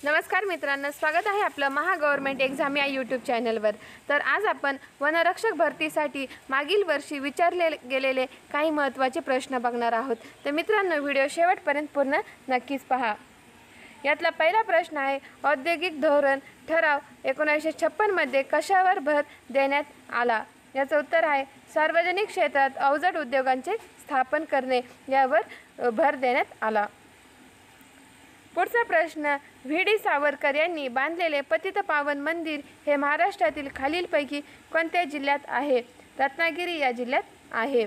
नमस्कार मित्रांनो, स्वागत आहे आपलं महा गव्हर्नमेंट एक्झाम या यूट्यूब चॅनलवर। तर आज आपण वनरक्षक भरतीसाठी मागील वर्षी विचारले गेलेले काही महत्त्वाचे प्रश्न बघणार आहोत। तर मित्रांनो, व्हिडिओ शेवटपर्यंत पूर्ण नक्कीच पहा। यातला पहिला प्रश्न आहे, औद्योगिक धोरण ठराव 1956 मध्ये कशावर भर देण्यात आला? याचं उत्तर आहे सार्वजनिक क्षेत्रात अवजड उद्योगांचे स्थापन करणे यावर भर देण्यात आला। पुढचा प्रश्न, व्ही.डी. सावरकर यांनी बांधलेले पतितपावन मंदिर हे महाराष्ट्रातील खालीलपैकी कोणत्या जिल्ह्यात आहे? रत्नागिरी या जिल्ह्यात आहे।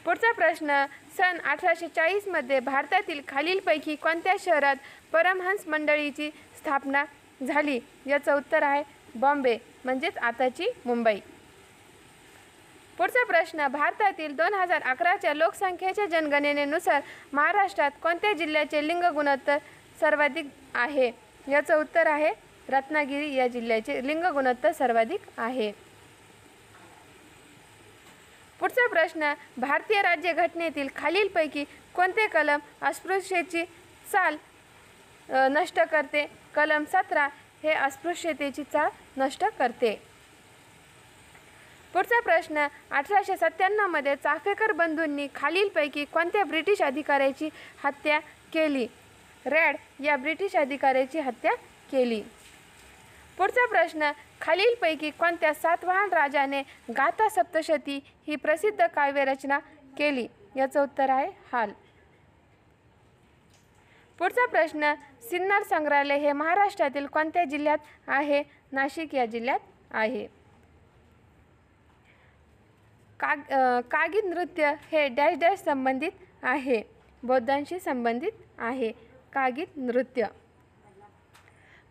पुढचा प्रश्न, सन 1840 मध्ये भारतातील खालीलपैकी कोणत्या शहरात परमहंस मंडळीची स्थापना झाली? याचं उत्तर आहे बॉम्बे, म्हणजेच आताची मुंबई। पुढचा प्रश्न, भारतातील 2011च्या लोकसंख्येच्या जनगणनेनुसार महाराष्ट्रात कोणत्या जिल्ह्याचे लिंग गुणोत्तर सर्वाधिक आहे? याचं उत्तर आहे रत्नागिरी या जिल्ह्याचे लिंग गुणोत्तर सर्वाधिक आहे। पुढचा प्रश्न, भारतीय राज्यघटनेतील खालीलपैकी कोणते कलम अस्पृश्यतेची चाल नष्ट करते? कलम 17 हे अस्पृश्यतेची चाल नष्ट करते। पुढचा प्रश्न, 1897 मध्ये चाफेकर बंधूंनी खालीलपैकी कोणत्या ब्रिटिश अधिकाऱ्याची हत्या केली? रॅड या ब्रिटिश अधिकाऱ्याची हत्या केली। पुढचा प्रश्न, खालीलपैकी कोणत्या सातवाहन राजाने गाथा सप्तशती ही प्रसिद्ध काव्यरचना केली? याचं उत्तर आहे हाल। पुढचा प्रश्न, सिन्नर संग्रहालय हे महाराष्ट्रातील कोणत्या जिल्ह्यात आहे? नाशिक या जिल्ह्यात आहे। कागिद नृत्य हे डॅश डॅश संबंधित आहे? बौद्धांशी संबंधित आहे कागिद नृत्य।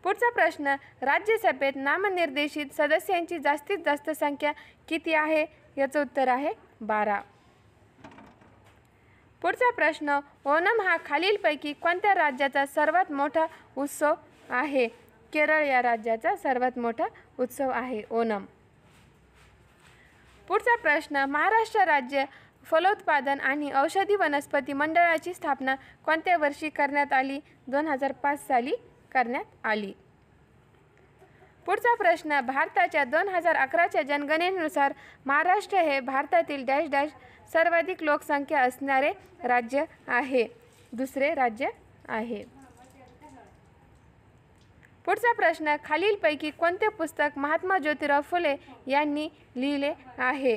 पुढचा प्रश्न, राज्यसभेत नामनिर्देशित सदस्यांची जास्तीत जास्त संख्या किती आहे? याचं उत्तर आहे 12। पुढचा प्रश्न, ओणम हा खालीलपैकी कोणत्या राज्याचा सर्वात मोठा उत्सव आहे? केरळ या राज्याचा सर्वात मोठा उत्सव आहे ओणम। पुढचा प्रश्न, महाराष्ट्र राज्य फलोत्पादन आणि औषधी वनस्पती मंडळाची स्थापना कोणत्या वर्षी करण्यात आली? 2005 साली करण्यात आली। पुढचा प्रश्न, भारताच्या 2011च्या जनगणनेनुसार महाराष्ट्र हे भारतातील डॅश डॅश सर्वाधिक लोकसंख्या असणारे राज्य आहे? दुसरे राज्य आहे। पुढचा प्रश्न, खालीलपैकी कोणते पुस्तक महात्मा ज्योतिराव फुले यांनी लिहिले आहे?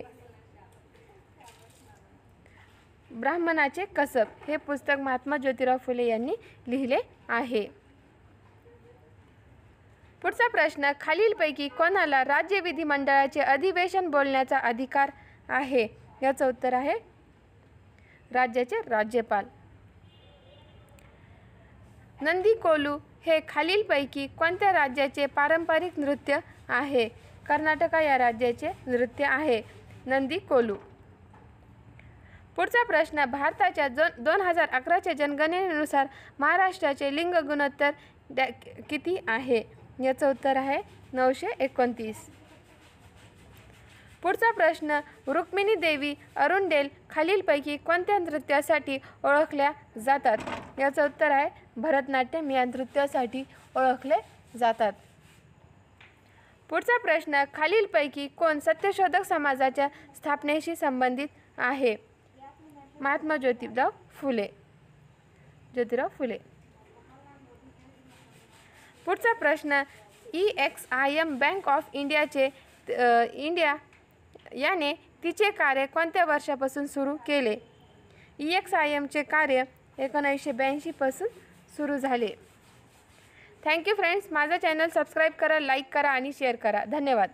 ब्राह्मणाचे कसब हे पुस्तक महात्मा ज्योतिराव फुले यांनी लिहिले आहे। पुढचा प्रश्न, खालीलपैकी कोणाला राज्य विधिमंडळाचे अधिवेशन बोलण्याचा अधिकार आहे? याचं उत्तर आहे राज्याचे राज्यपाल। नंदीकोलू हे खालीलपैकी कोणत्या राज्याचे पारंपरिक नृत्य आहे? कर्नाटक या राज्याचे नृत्य आहे नंदीकोलू। पुढचा प्रश्न, भारताच्या 2011च्या जनगणनेनुसार महाराष्ट्राचे लिंग गुणोत्तर किती आहे? याचं उत्तर आहे 929। पुढचा प्रश्न, रुक्मिणी देवी अरुंडेल खालीलपैकी कोणत्या नृत्यासाठी ओळखल्या जातात? याचं उत्तर आहे भरतनाट्यम या नृत्यासाठी ओळखले जातात। पुढचा प्रश्न, खालीलपैकी कोण सत्यशोधक समाजाच्या स्थापनेशी संबंधित आहे? महात्मा ज्योतिराव फुले। पुढचा प्रश्न, EXIM बँक ऑफ इंडिया याने तिचे कार्य कोणत्या वर्षापासून सुरू केले? EXIMचे कार्य 1982 पासून सुरू झाले। थँक्यू फ्रेंड्स, माझा चॅनल सबस्क्राईब करा, लाईक करा आणि शेअर करा। धन्यवाद।